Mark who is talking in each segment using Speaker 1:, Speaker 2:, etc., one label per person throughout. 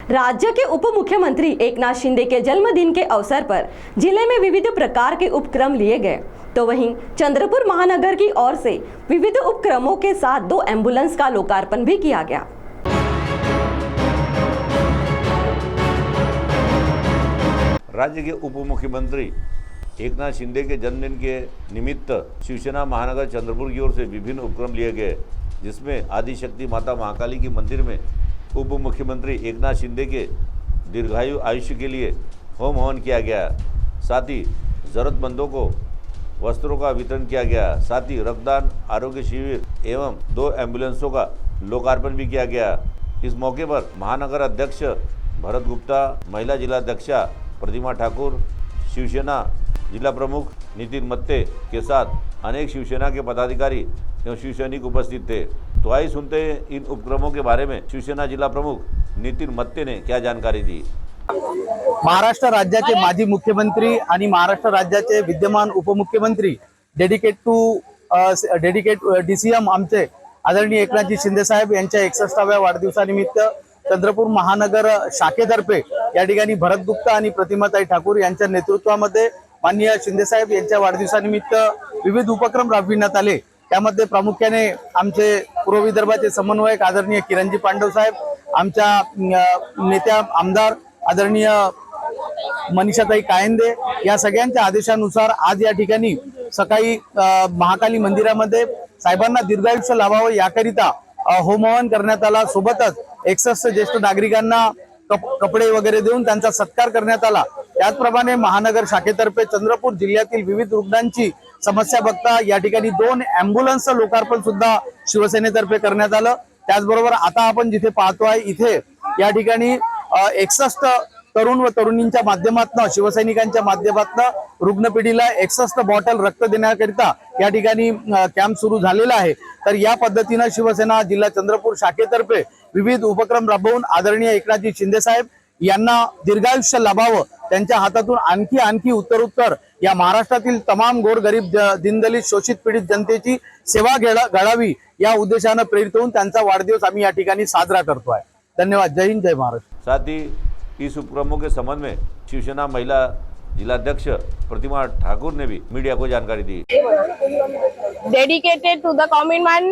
Speaker 1: राज्य के उप मुख्यमंत्री एकनाथ शिंदे के जन्मदिन के अवसर पर जिले में विविध प्रकार के उपक्रम लिए गए, तो वहीं चंद्रपुर महानगर की ओर से विविध उपक्रमों के साथ 2 एम्बुलेंस का लोकार्पण भी किया गया।
Speaker 2: राज्य के उप मुख्यमंत्री एकनाथ शिंदे के जन्मदिन के निमित्त शिवसेना महानगर चंद्रपुर की ओर से विभिन्न उपक्रम लिए गए, जिसमें आदिशक्ति माता महाकाली की मंदिर में उप मुख्यमंत्री एकनाथ शिंदे के दीर्घायु आयुष्य के लिए होम हवन किया गया। साथ ही ज़रूरतमंदों को वस्त्रों का वितरण किया गया। साथ ही रक्तदान आरोग्य शिविर एवं 2 एम्बुलेंसों का लोकार्पण भी किया गया। इस मौके पर महानगर अध्यक्ष भरत गुप्ता, महिला जिलाध्यक्षा प्रतिमा ठाकुर, शिवसेना जिला प्रमुख नितिन मत्ते के साथ अनेक शिवसेना के पदाधिकारी एवं शिवसैनिक उपस्थित थे। तो आइए सुनते हैं इन उपक्रमों के बारे में शिवसेना जिला प्रमुख नितिन मत्ते ने क्या जानकारी दी।
Speaker 3: महाराष्ट्र राज्याचे माजी मुख्यमंत्री आणि महाराष्ट्र राज्याचे विद्यमान उपमुख्यमंत्री डेडिकेट डीसीएम आमचे आदरणीय एकनाथजी शिंदे साहेब यांच्या 61व्या वाढदिवसानिमित्त चंद्रपूर महानगर शाखेतर्फे या ठिकाणी भरत गुप्ता आणि प्रतिमाताई ठाकूर यांच्या नेतृत्वामध्ये माननीय शिंदे साहेब यांच्या वाढदिवसानिमित्त विविध उपक्रम राबविण्यात आले। त्यामध्ये प्रामुख्याने आमचे पूर्व विदर्भाचे समन्वयक आदरणीय किरणजी पांडव साहेब, आमच्या नेत्या आमदार आदरणीय मनीषाताई कायंदे या सगळ्यांच्या आदेशानुसार आज या ठिकाणी सकाळी महाकाली मंदिरामध्ये साहेबांना दीर्घायुष्य लाभावं याकरिता होम हवन करण्यात आला। सोबतच 61 ज्येष्ठ नागरिकांना कपडे वगैरे देऊन त्यांचा सत्कार करण्यात आला। त्याचप्रमाणे महानगर शाखेतर्फे चंद्रपूर जिल्ह्यातील विविध रुग्णांची समस्या बघता या ठिकाणी 2 एम्बुलन्सचं लोकार्पण सुद्धा शिवसेनेतर्फे करण्यात आलं। त्याचबरोबर आता आपण जिथे पाहतोय इथे या ठिकाणी 61 तरुण व तरुणींच्या माध्यमातून शिवसैनिकांच्या माध्यमातून रुग्णपिढीला 61 बॉटल रक्त देण्याकरिता या ठिकाणी कॅम्प सुरू झालेला आहे। तर या पद्धतीने शिवसेना जिल्हा चंद्रपूर शाखेतर्फे विविध उपक्रम राबवून आदरणीय एकनाथजी शिंदे साहेब यांना दीर्घायुष्य लाभावं, त्यांच्या हातातून आणखी उत्तरोत्तर या महाराष्ट्रातील तमाम गोरगरीब दीनदलित शोषित पीडित जनतेची सेवा घडावी या उद्देशाने प्रेरित होऊन त्यांचा वाढदिवस आम्ही या ठिकाणी साजरा करतोय। धन्यवाद। जय हिंद, जय महाराष्ट्र।
Speaker 2: साथ ही इस उपक्रमों के संबंध में शिवसेना महिला जिलाध्यक्ष प्रतिमा ठाकुर ने भी मीडिया को जानकारी दी।
Speaker 4: Dedicated to the common man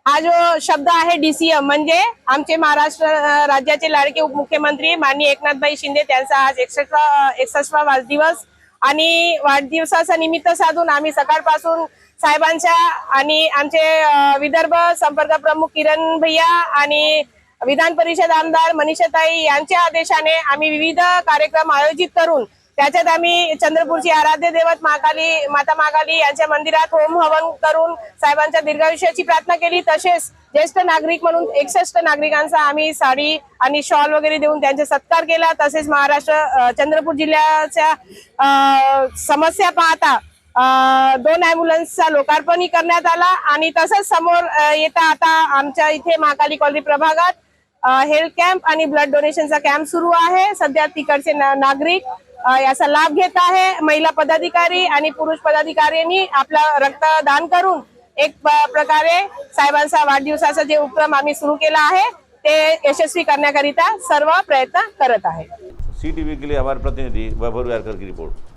Speaker 4: हा जो शब्द आहे डीसीएम म्हणजे आमचे महाराष्ट्र राज्याचे लाडके उपमुख्यमंत्री माननीय एकनाथभाई शिंदे त्यांचा आज 61वा वाढदिवस आणि वाढदिवसाचा निमित्त साधून आम्ही सकाळपासून साहेबांच्या आणि आमचे विदर्भ संपर्क प्रमुख किरण भैया आणि विधान परिषद आमदार मनीषाताई यांच्या आदेशाने आम्ही विविध कार्यक्रम आयोजित करून त्याच्यात आम्ही चंद्रपूरची आराध्य दैवत माता महाकाली यांच्या मंदिरात होम हवन करून साहेबांच्या दीर्घायुष्याची प्रार्थना केली। तसेच ज्येष्ठ नागरिक म्हणून 61 नागरिकांचा आम्ही साडी आणि शॉल वगैरे देऊन त्यांचा सत्कार केला। तसेच महाराष्ट्र चंद्रपूर जिल्ह्याच्या समस्या पाहता 2 एम्बुलन्सचा लोकार्पणही करण्यात आला आणि तसंच समोर येता आता आमच्या इथे महाकाली कॉलनी प्रभागात हेल्थ कॅम्प आणि ब्लड डोनेशनचा कॅम्प सुरू आहे। सध्या तिकडचे नागरिक याचा लाभ घेत आहे। महिला पदाधिकारी आणि पुरुष पदाधिकाऱ्यांनी आपला रक्तदान करून एक प्रकारे साहेबांचा वाढदिवसाचा जे उपक्रम आम्ही सुरू केला आहे ते यशस्वी करण्याकरिता सर्व प्रयत्न करत आहे।
Speaker 2: CTV के लिए हमारे प्रतिनिधि वैभव यारकर की रिपोर्ट।